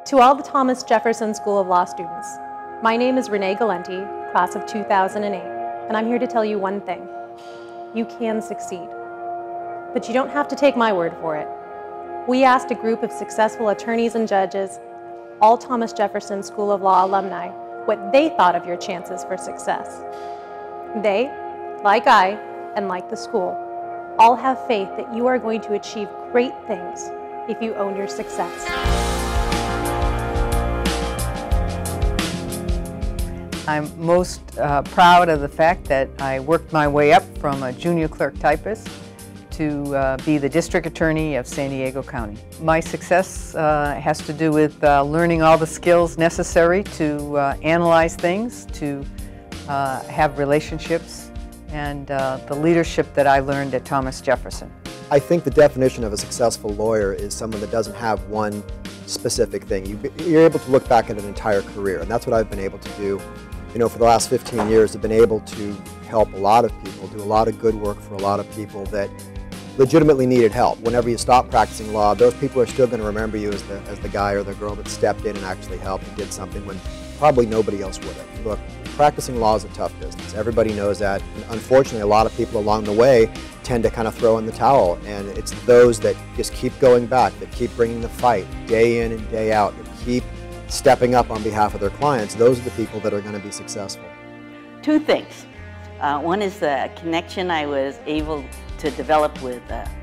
To all the Thomas Jefferson School of Law students, my name is Renee Galenti, class of 2008, and I'm here to tell you one thing. You can succeed. But you don't have to take my word for it. We asked a group of successful attorneys and judges, all Thomas Jefferson School of Law alumni, what they thought of your chances for success. They, like I, and like the school, all have faith that you are going to achieve great things if you own your success. I'm most proud of the fact that I worked my way up from a junior clerk typist to be the District Attorney of San Diego County. My success has to do with learning all the skills necessary to analyze things, to have relationships, and the leadership that I learned at Thomas Jefferson. I think the definition of a successful lawyer is someone that doesn't have one specific thing. You're able to look back at an entire career, and that's what I've been able to do. You know, for the last 15 years, I've been able to help a lot of people, do a lot of good work for a lot of people that legitimately needed help. Whenever you stop practicing law, those people are still going to remember you as the guy or the girl that stepped in and actually helped and did something when probably nobody else would have. Look, practicing law is a tough business. Everybody knows that. And unfortunately, a lot of people along the way tend to kind of throw in the towel, and it's those that just keep going back, that keep bringing the fight day in and day out, that keep stepping up on behalf of their clients. Those are the people that are going to be successful. Two things. One is the connection I was able to develop with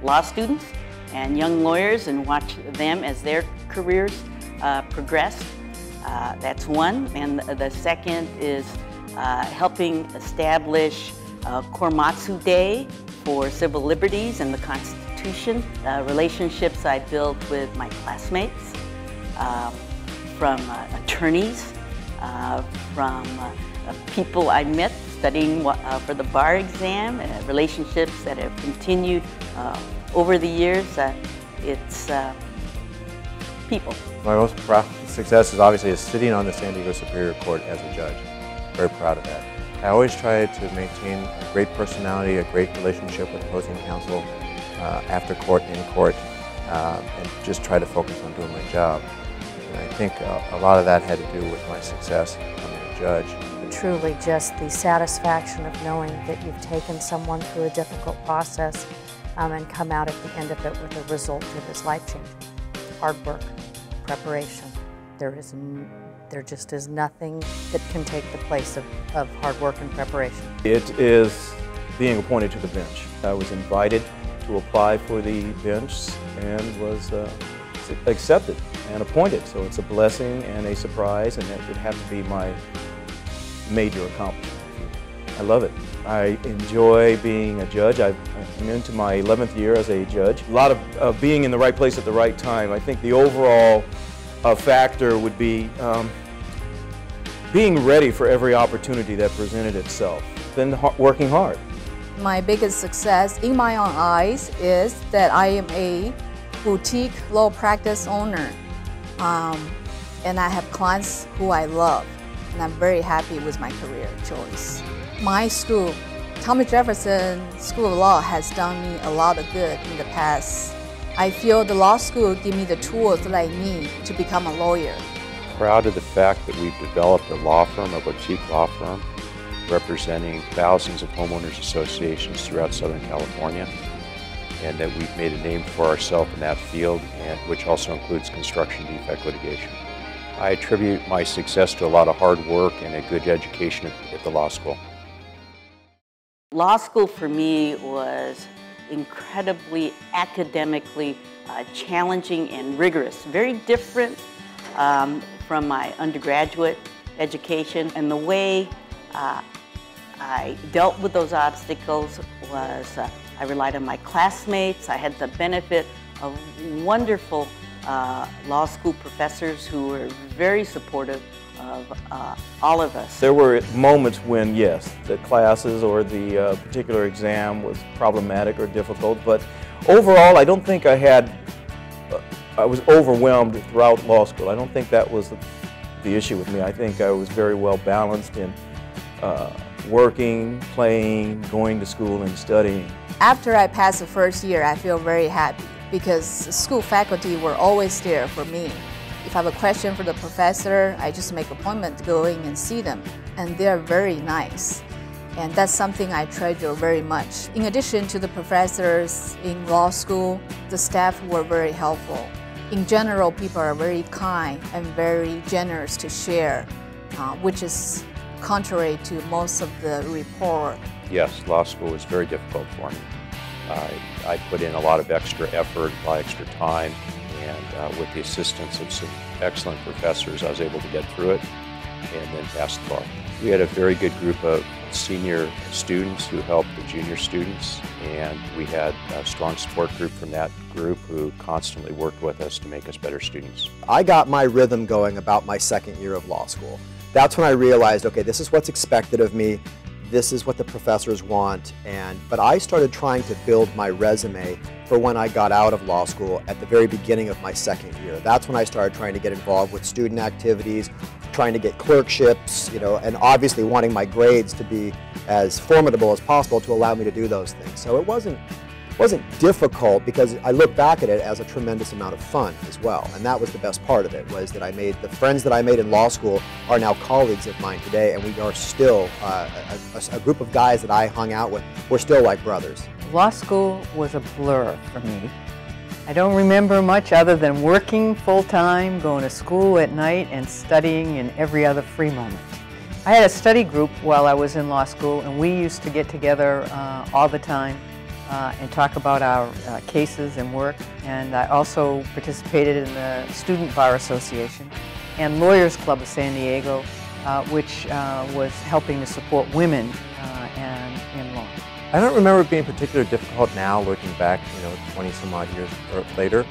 law students and young lawyers and watch them as their careers progress. That's one. And the second is helping establish Korematsu Day for civil liberties and the Constitution. Relationships I built with my classmates, from attorneys, from people I met studying for the bar exam, relationships that have continued over the years. It's people. My most proud success is obviously sitting on the San Diego Superior Court as a judge. Very proud of that. I always try to maintain a great personality, a great relationship with opposing counsel after court, in court, and just try to focus on doing my job. And I think a lot of that had to do with my success becoming a judge. Truly just the satisfaction of knowing that you've taken someone through a difficult process and come out at the end of it with a result that is life-changing. Hard work, preparation. There just is nothing that can take the place of hard work and preparation. It is being appointed to the bench. I was invited to apply for the bench and was accepted and appointed. So it's a blessing and a surprise, and it would have to be my major accomplishment. I love it. I enjoy being a judge. I'm into my 11th year as a judge. A lot of being in the right place at the right time. I think the overall factor would be being ready for every opportunity that presented itself, then working hard. My biggest success in my own eyes is that I am a boutique law practice owner, and I have clients who I love, and I'm very happy with my career choice. My school, Thomas Jefferson School of Law, has done me a lot of good in the past. I feel the law school gives me the tools that I need to become a lawyer. Proud of the fact that we've developed a law firm, a boutique law firm, representing thousands of homeowners associations throughout Southern California, and that we've made a name for ourselves in that field, and which also includes construction defect litigation. I attribute my success to a lot of hard work and a good education at the law school. Law school for me was incredibly academically challenging and rigorous, very different from my undergraduate education, and the way I dealt with those obstacles was I relied on my classmates. I had the benefit of wonderful law school professors who were very supportive of all of us. There were moments when, yes, the classes or the particular exam was problematic or difficult, but overall I don't think I was overwhelmed throughout law school. I don't think that was the issue with me. I think I was very well balanced in working, playing, going to school, and studying. After I passed the first year, I feel very happy because school faculty were always there for me. If if I have a question for the professor, I just make an appointment to go in and see them. And they're very nice. And that's something I treasure very much. In addition to the professors in law school, the staff were very helpful. In general, people are very kind and very generous to share, which is contrary to most of the report. Yes, law school was very difficult for me. I put in a lot of extra effort, a lot of extra time, and with the assistance of some excellent professors, I was able to get through it and then pass the bar. We had a very good group of senior students who helped the junior students, and we had a strong support group from that group who constantly worked with us to make us better students. I got my rhythm going about my second year of law school. That's when I realized, okay, this is what's expected of me. This is what the professors want, but I started trying to build my resume for when I got out of law school at the very beginning of my second year. That's when I started trying to get involved with student activities, trying to get clerkships, and obviously wanting my grades to be as formidable as possible to allow me to do those things. So it wasn't difficult, because I look back at it as a tremendous amount of fun as well. And that was the best part of it, was that the friends that I made in law school are now colleagues of mine today, and we are still a group of guys that I hung out with. We're still like brothers. Law school was a blur for me. I don't remember much other than working full-time, going to school at night, and studying in every other free moment. I had a study group while I was in law school, and we used to get together all the time and talk about our cases and work. And I also participated in the Student Bar Association and Lawyers Club of San Diego, which was helping to support women in law. I don't remember it being particularly difficult now, looking back, 20 some odd years later.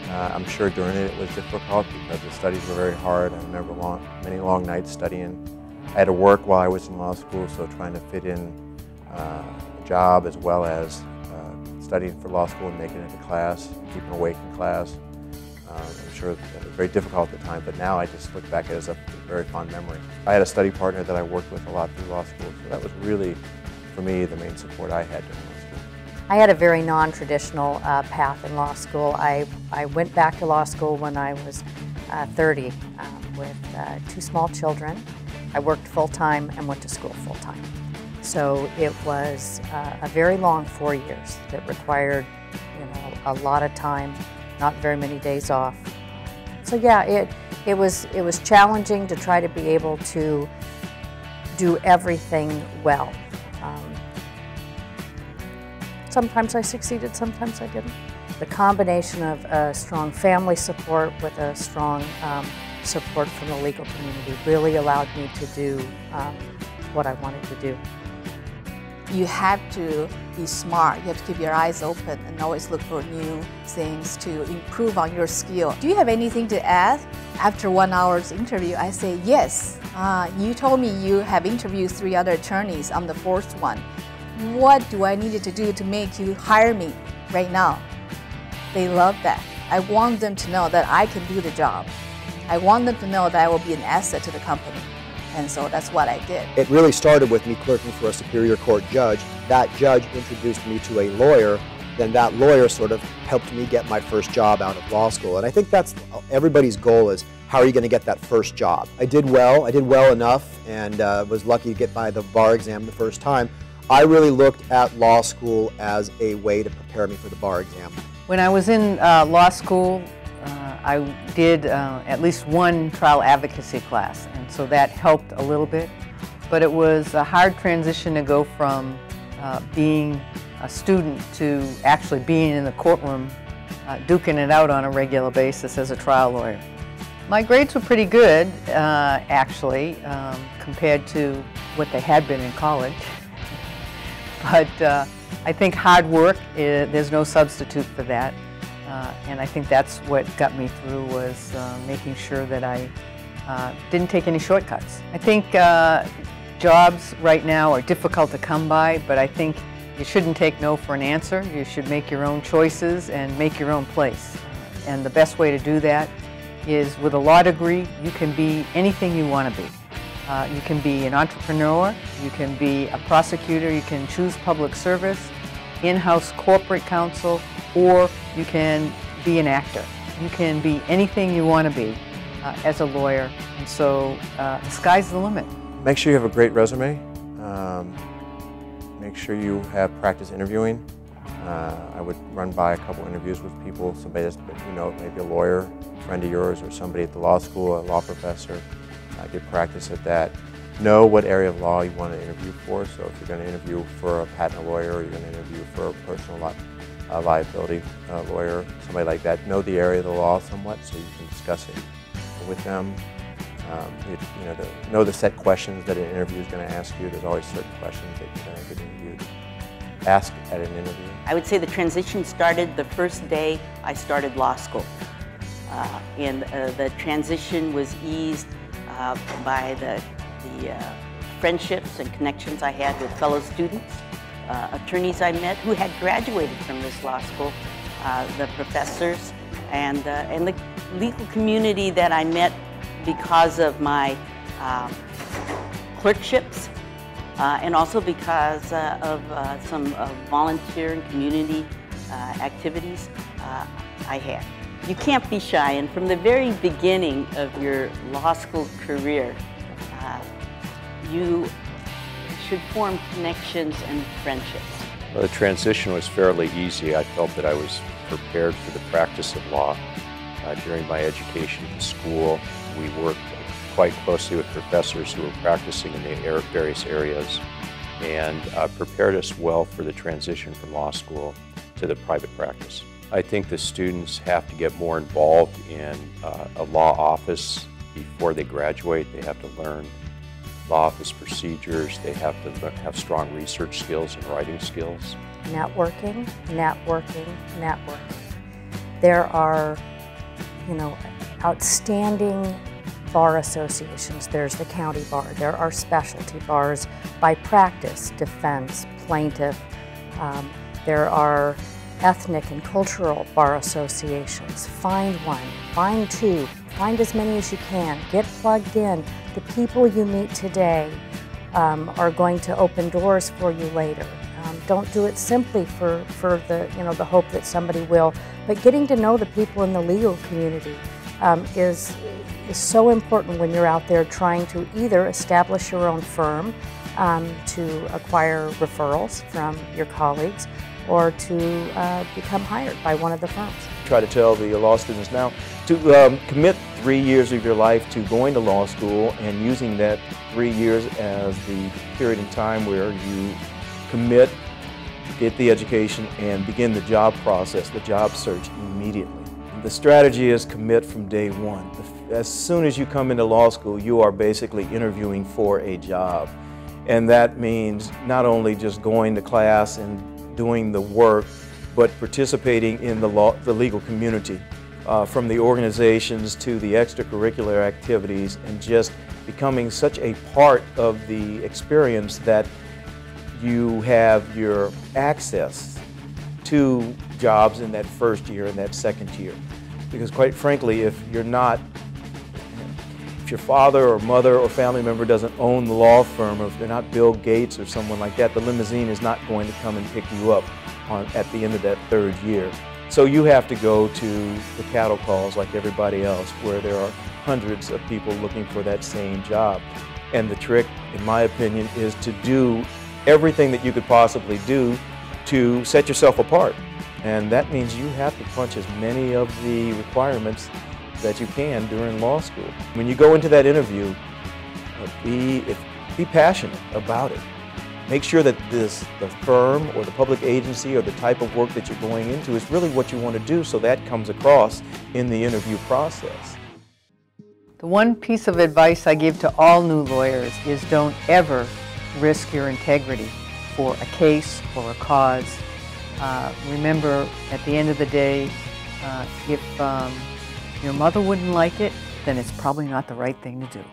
I'm sure during it was difficult because the studies were very hard. I remember many long nights studying. I had to work while I was in law school, so trying to fit in a job as well as studying for law school and making it to class, keeping awake in class. I'm sure that was very difficult at the time, but now I just look back at it as a very fond memory. I had a study partner that I worked with a lot through law school, so that was really, for me, the main support I had during law school. I had a very non-traditional path in law school. I went back to law school when I was 30 with 2 small children. I worked full-time and went to school full-time. So it was a very long 4 years that required, a lot of time, not very many days off. So yeah, it was challenging to try to be able to do everything well. Sometimes I succeeded, sometimes I didn't. The combination of strong family support with a strong support from the legal community really allowed me to do what I wanted to do. You have to be smart. You have to keep your eyes open and always look for new things to improve on your skill. Do you have anything to add? After 1 hour's interview, I say, yes. You told me you have interviewed 3 other attorneys. I'm the 4th one. What do I need to do to make you hire me right now? They love that. I want them to know that I can do the job. I want them to know that I will be an asset to the company. And so that's what I did. It really started with me clerking for a Superior Court judge. That judge introduced me to a lawyer. Then that lawyer sort of helped me get my first job out of law school. And I think that's everybody's goal, is how are you going to get that first job? I did well enough, and was lucky to get by the bar exam the first time. I really looked at law school as a way to prepare me for the bar exam. When I was in law school, I did at least 1 trial advocacy class, and so that helped a little bit. But it was a hard transition to go from being a student to actually being in the courtroom, duking it out on a regular basis as a trial lawyer. My grades were pretty good, actually, compared to what they had been in college. But I think hard work, there's no substitute for that. And I think that's what got me through, was making sure that I didn't take any shortcuts. I think jobs right now are difficult to come by, but I think you shouldn't take no for an answer. You should make your own choices and make your own place. And the best way to do that is, with a law degree, you can be anything you want to be. You can be an entrepreneur, you can be a prosecutor, you can choose public service, in-house corporate counsel, or you can be an actor. You can be anything you want to be as a lawyer. And so the sky's the limit. Make sure you have a great resume. Make sure you have practice interviewing. I would run by a couple interviews with people, somebody that's, maybe a lawyer, a friend of yours, or somebody at the law school, a law professor. Get practice at that. Know what area of law you want to interview for. So if you're going to interview for a patent lawyer, or you're going to interview for a personal liability lawyer, somebody like that, know the area of the law somewhat so you can discuss it with them. Know the set questions that an interview is going to ask you. There's always certain questions that you're going to get interviewed. Ask at an interview. I would say the transition started the first day I started law school. And the transition was eased by the friendships and connections I had with fellow students, attorneys I met who had graduated from this law school, the professors, and the legal community that I met because of my clerkships, and also because of some volunteer and community activities I had. You can't be shy, and from the very beginning of your law school career, you should form connections and friendships. Well, the transition was fairly easy. I felt that I was prepared for the practice of law. During my education in school, we worked quite closely with professors who were practicing in the various areas and prepared us well for the transition from law school to the private practice. I think the students have to get more involved in a law office before they graduate. They have to learn law office procedures. They have to have strong research skills and writing skills. Networking, networking, networking. There are, outstanding bar associations. There's the county bar. There are specialty bars by practice, defense, plaintiff. There are ethnic and cultural bar associations. Find one, find two, find as many as you can. Get plugged in. The people you meet today are going to open doors for you later. Don't do it simply for the hope that somebody will, but getting to know the people in the legal community is so important when you're out there trying to either establish your own firm, to acquire referrals from your colleagues, or to become hired by one of the firms. Try to tell the law students now to commit 3 years of your life to going to law school and using that 3 years as the period in time where you commit, get the education, and begin the job process, the job search immediately. The strategy is commit from day one. As soon as you come into law school, you are basically interviewing for a job. And that means not only just going to class and doing the work, but participating in the legal community, from the organizations to the extracurricular activities, and just becoming such a part of the experience that you have your access to jobs in that first year and that second year. Because quite frankly, if your father or mother or family member doesn't own the law firm, or if they're not Bill Gates or someone like that, the limousine is not going to come and pick you up at the end of that third year. So you have to go to the cattle calls like everybody else, where there are hundreds of people looking for that same job. And the trick, in my opinion, is to do everything that you could possibly do to set yourself apart. And that means you have to punch as many of the requirements that you can during law school. When you go into that interview, be passionate about it. Make sure that the firm or the public agency or the type of work that you're going into is really what you want to do, so that comes across in the interview process. The one piece of advice I give to all new lawyers is don't ever risk your integrity for a case or a cause. Remember, at the end of the day, if your mother wouldn't like it, then it's probably not the right thing to do.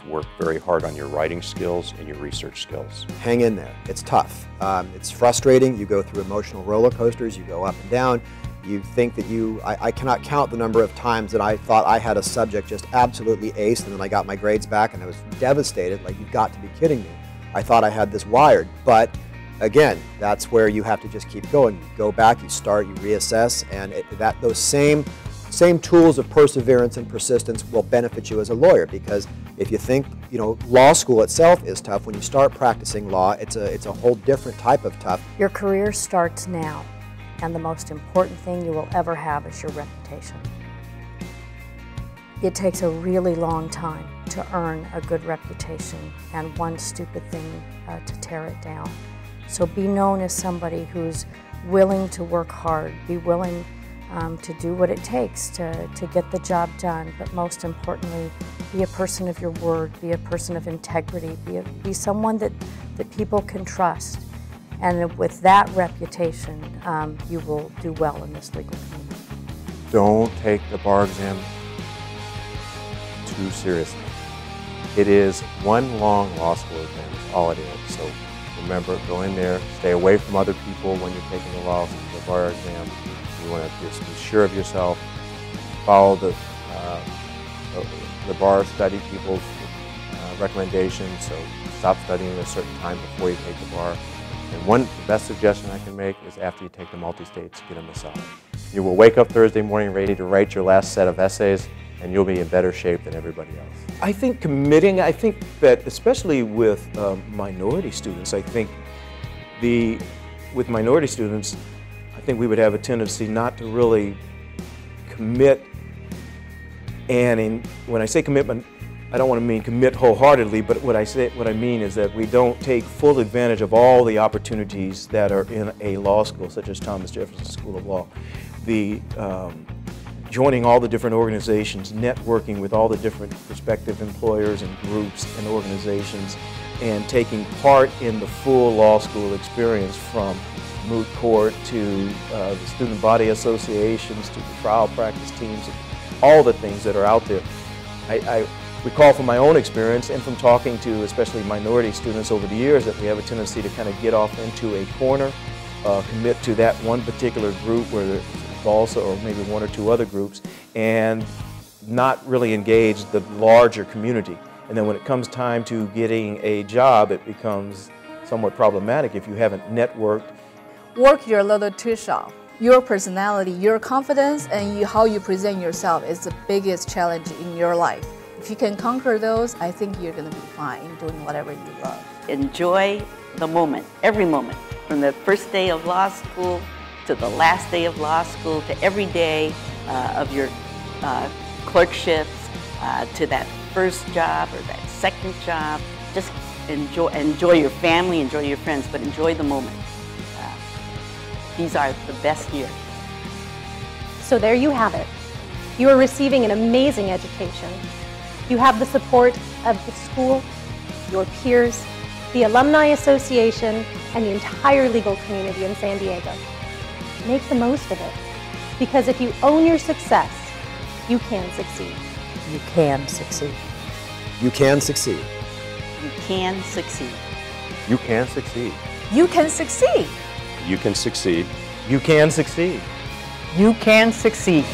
Work very hard on your writing skills and your research skills. Hang in there. It's tough. It's frustrating. You go through emotional roller coasters. You go up and down. You think that I cannot count the number of times that I thought I had a subject just absolutely aced, and then I got my grades back and I was devastated. Like, you've got to be kidding me. I thought I had this wired. But again, that's where you have to just keep going. You go back, you start, you reassess, and those same same tools of perseverance and persistence will benefit you as a lawyer, because if you think, you know, law school itself is tough, when you start practicing law, it's a whole different type of tough. Your career starts now, and the most important thing you will ever have is your reputation. It takes a really long time to earn a good reputation, and one stupid thing to tear it down. So be known as somebody who's willing to work hard, be willing to do what it takes to get the job done, but most importantly, be a person of your word, be a person of integrity, be someone that people can trust. And with that reputation, you will do well in this legal community. Don't take the bar exam too seriously. It is one long law school exam, that's all it is. So remember, go in there, stay away from other people when you're taking the bar exam. You want to just be sure of yourself, follow the bar study people's recommendations, so stop studying at a certain time before you take the bar. And the best suggestion I can make is after you take the multi-states, get a massage. You will wake up Thursday morning ready to write your last set of essays, and you'll be in better shape than everybody else. I think committing, I think that especially with minority students, I think with minority students, I think we would have a tendency not to really commit. And when I say commitment, I don't want to mean commit wholeheartedly, but what I mean is that we don't take full advantage of all the opportunities that are in a law school, such as Thomas Jefferson School of Law. Joining all the different organizations, networking with all the different prospective employers and groups and organizations, and taking part in the full law school experience, from moot court to the student body associations to the trial practice teams, and all the things that are out there. I recall from my own experience and from talking to especially minority students over the years that we have a tendency to kind of get off into a corner, commit to that one particular group where there's also, or maybe one or two other groups, and not really engage the larger community. And then when it comes time to getting a job, it becomes somewhat problematic if you haven't networked. Work your little tush off. Your personality, your confidence, and how you present yourself is the biggest challenge in your life. If you can conquer those, I think you're going to be fine in doing whatever you love. Enjoy the moment, every moment, from the first day of law school to the last day of law school, to every day of your clerkships, to that first job or that second job. Just enjoy your family, enjoy your friends, but enjoy the moment. These are the best years. So there you have it. You are receiving an amazing education. You have the support of the school, your peers, the Alumni Association, and the entire legal community in San Diego. Make the most of it, because if you own your success, you can succeed. You can succeed. You can succeed. You can succeed. You can succeed. You can succeed. You can succeed. You can succeed. You can succeed.